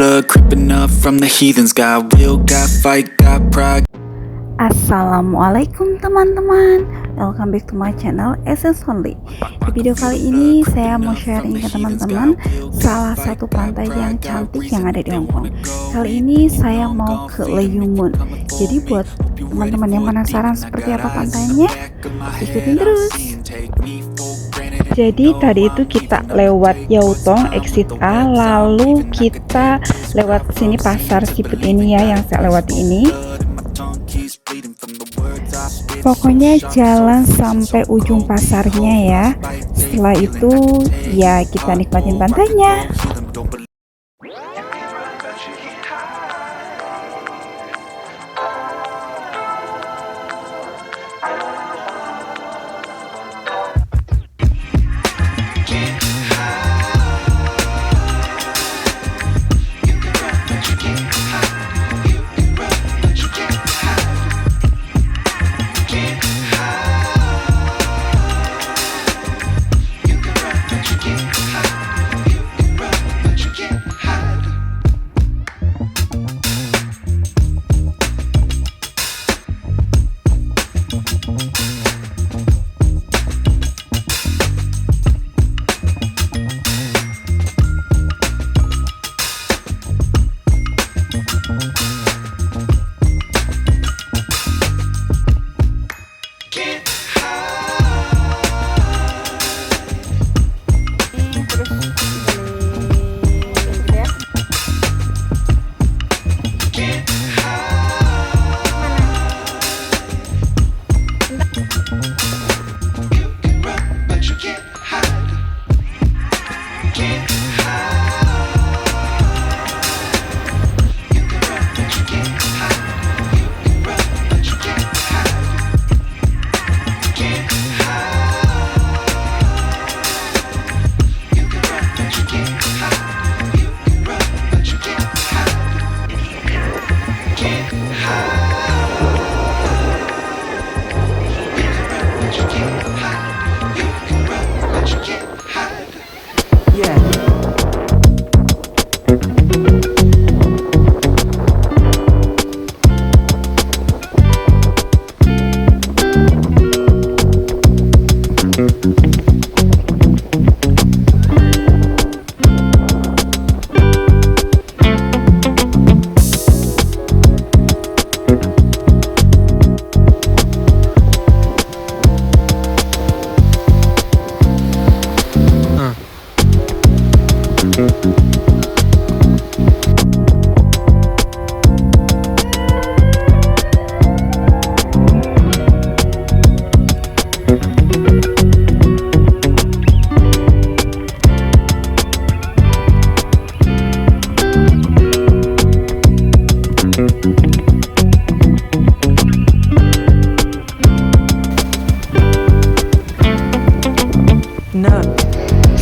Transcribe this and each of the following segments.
Blood creeping up from the heathens. Got will, got fight, got pride. Assalamualaikum teman-teman, welcome back to my channel Essence Only. Di video kali ini saya mau sharing ke teman-teman salah satu pantai yang cantik yang ada di Hongkong. Kali ini saya mau ke Layumun. Jadi buat teman-teman yang penasaran seperti apa pantainya, ikutin terus. Jadi tadi itu kita lewat Yautong exit A, lalu kita lewat sini pasar siput ini ya, yang saya lewati ini. Pokoknya jalan sampai ujung pasarnya ya. Setelah itu ya kita nikmatin pantainya.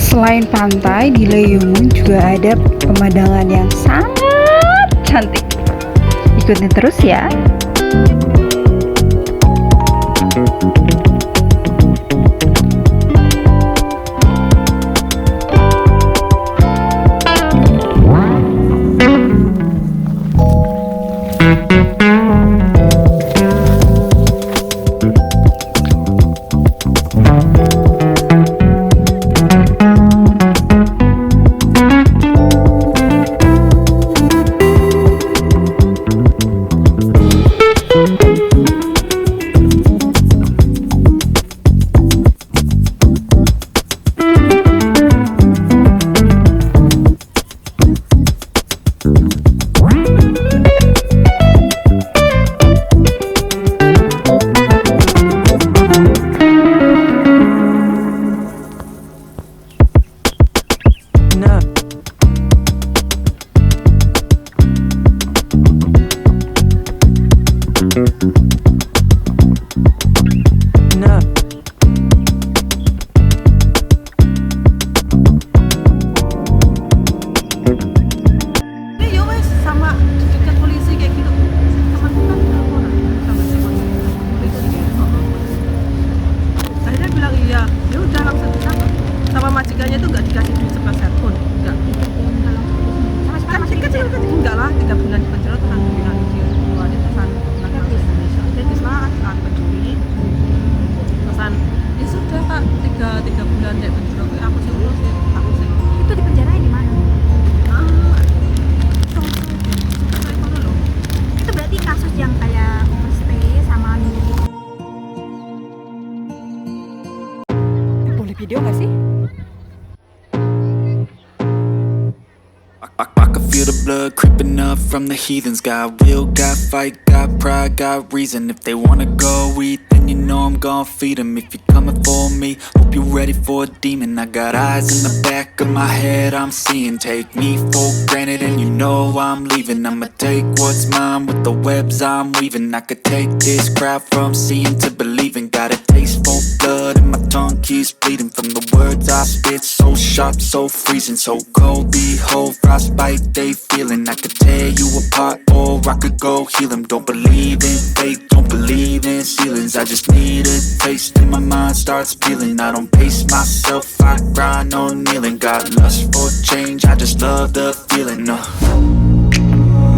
Selain pantai, di Layumun juga ada pemandangan yang sangat cantik. Ikutin terus ya. feel the blood creeping up from the heathens. Got will, got fight, got pride, got reason. If they wanna go eat, then you know I'm gon' feed them. If you're coming for me, hope you're ready for a demon. I got eyes in the back of my head, I'm seeing. Take me for granted and you know I'm leaving. I'ma take what's mine with the webs I'm weaving. I could take this crowd from seeing to believing. Got a taste for blood and my tongue keeps bleeding from the words I spit. So sharp, so freezing, so cold. Behold, frostbite they feeling. I could tear you apart or I could go heal them. Don't believe in fate, don't believe in ceilings. I just need a taste and my mind starts peeling. I don't pace myself, I grind on kneeling. Got lust for change, I just love the feeling.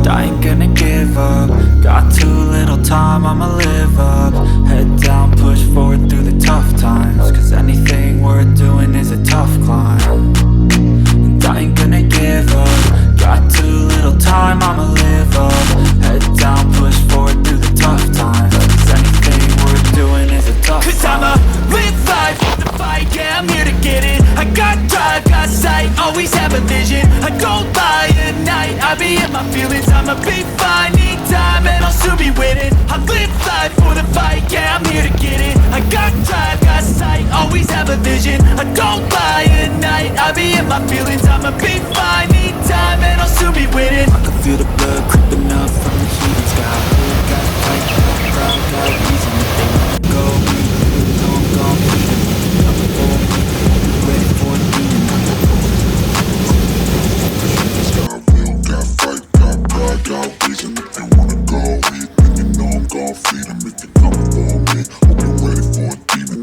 I ain't gonna give up. Got too little time, I'ma live up. Head down, push forward through the tough times. Cause anything worth doing is a tough climb. And I ain't gonna give up. Got too little time, I'ma live up. Head down, push forward through the tough times. Cause anything worth doing is a tough climb. Cause I'ma live life for the fight, yeah, I'm here to get it. I got drive, got sight, always have a vision. I go by at night, I be in my feelings. I'ma be fine, need time, and I'll soon be winning. I live life for the fight, yeah, I'm here to get it. I got drive, got sight, always have a vision. I go by at night, I be in my feelings. I'ma be fine, need time, and I'll soon be winning. I can feel the blood creeping up from the heathens. Got hood, got fight, got pride, got reason. If they wanna go, you know I'm gon' feed them. Coming for me, ready for a demon. Got will, got fight, got pride, got reason. If they wanna go eat, then you know I'm gon' feed them. If you're coming for me, hope you're ready for a demon.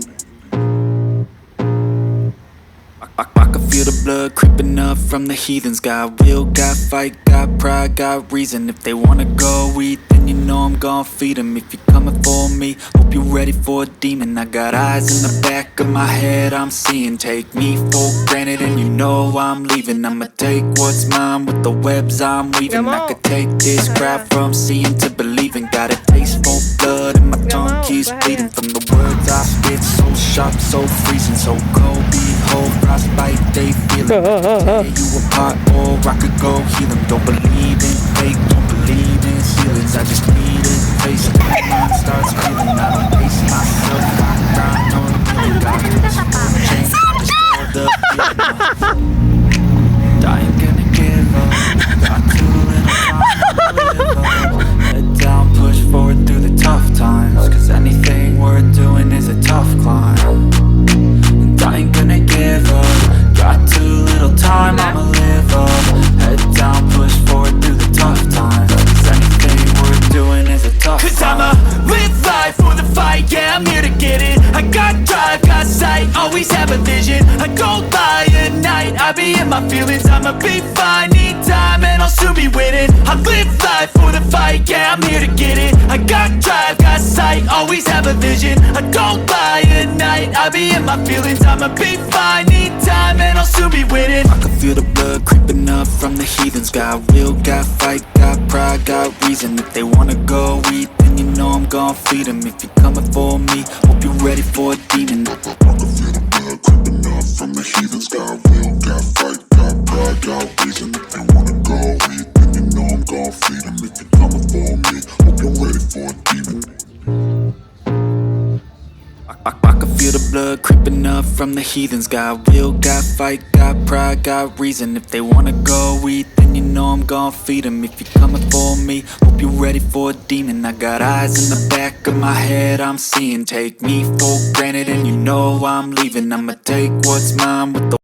I can feel the blood creeping up from the heathens. Got will, got fight, got pride, got reason. If they wanna go eat, then you know I'm gon' feed them. If you're coming for me, hope you're ready for a demon. I got eyes in the back of my head, I'm seeing. Take me for granted and you know I'm leaving. I'ma take what's mine with the webs I'm weaving. I could take this crowd from seeing to believing. Got a taste for blood and my tongue keeps bleeding from the words I spit. So sharp, so freezing, so cold. Behold, frostbite they feeling. Tear you apart or I could go heal them. Don't believe in fate, don't believe in ceilings. I just need a taste and my mind starts feeling. I don't pace myself, I grind on kneeling. Got change, I just love the feeling. I ain't gonna give up. Got too little time to live up. Head down, push forward through the tough times. Cause anything worth doing is a tough climb. And I ain't gonna give up. Got too little time, I'ma live up. Head down, push forward through the tough times. Cause anything worth doing is a tough climb. Cause I'ma live life for the fight, yeah, I'm here to get it. I got drive, got sight, always have a vision. I go by at night, I be in my feelings. I'ma be fine, need time, and I'll soon be winning. I live life for the fight, yeah, I'm here to get it. I got drive, got sight, always have a vision. I go by at night, I be in my feelings. I'ma be fine, need time, and I'll soon be winning. I can feel the blood creeping up from the heathens. Got will, got fight, got pride, got reason. If they wanna go eat, then you know I'm gon' feed them. If you're coming for me, hope you're ready for a demon. I can feel the blood creeping up from the heathens. Got will, got fight, got pride, got reason. If they wanna go eat, then you know I'm gon' feed them. If you're coming for me, hope you're ready for a demon. I can feel the blood creeping up from the heathens. Got will, got fight, got pride, got reason. If they wanna go eat, then you know I'm gon' feed them. If you're coming for me, hope you're ready for a demon. I got eyes in the back of my head, I'm seeing. Take me for granted and you know I'm leaving. I'ma take what's mine with the